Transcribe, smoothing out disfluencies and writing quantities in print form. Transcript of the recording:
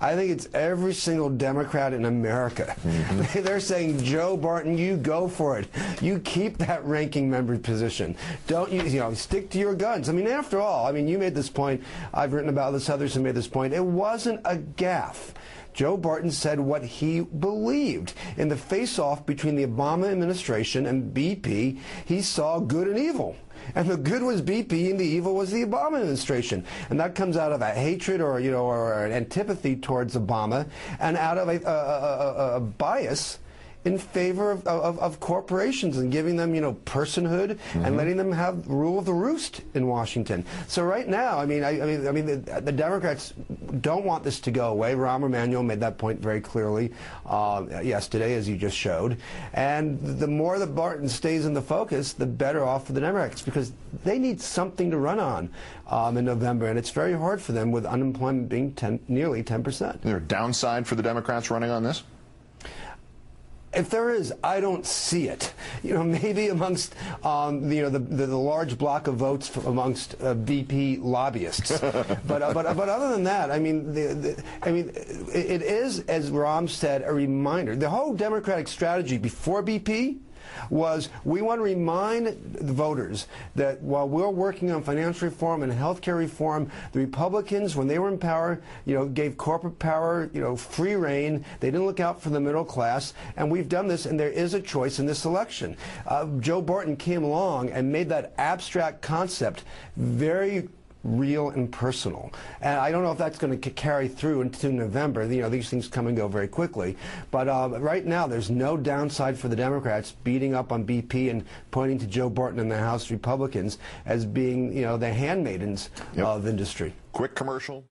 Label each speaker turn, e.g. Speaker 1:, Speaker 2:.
Speaker 1: I think it's every single Democrat in America. They're saying, Joe Barton, you go for it. You keep that ranking member position. Don't stick to your guns. I mean, after all, I mean, you made this point. I've written about this. Others have made this point. It wasn't a gaffe. Joe Barton said what he believed. In the face-off between the Obama administration and BP, he saw good and evil. And the good was BP and the evil was the Obama administration. And that comes out of a hatred or an antipathy towards Obama and out of a bias in favor of corporations and giving them, personhood and letting them have rule of the roost in Washington. So right now, I mean, the Democrats don't want this to go away. Rahm Emanuel made that point very clearly yesterday, as you just showed. And the more that Barton stays in the focus, the better off for the Democrats, because they need something to run on in November, and it's very hard for them with unemployment being nearly 10%. Is
Speaker 2: there a downside for the Democrats running on this?
Speaker 1: If there is, I don't see it. Maybe amongst the large block of votes amongst VP lobbyists, but other than that, I mean, it is, as Rahm said, a reminder. The whole Democratic strategy before BP was, we want to remind the voters that while we're working on financial reform and health care reform, the Republicans, when they were in power, gave corporate power, free rein. They didn't look out for the middle class, and we've done this, and there is a choice in this election. Joe Barton came along and made that abstract concept very real and personal. And I don't know if that's going to carry through into November. These things come and go very quickly. But right now, there's no downside for the Democrats beating up on BP and pointing to Joe Barton and the House Republicans as being, the handmaidens of industry.
Speaker 2: Quick commercial.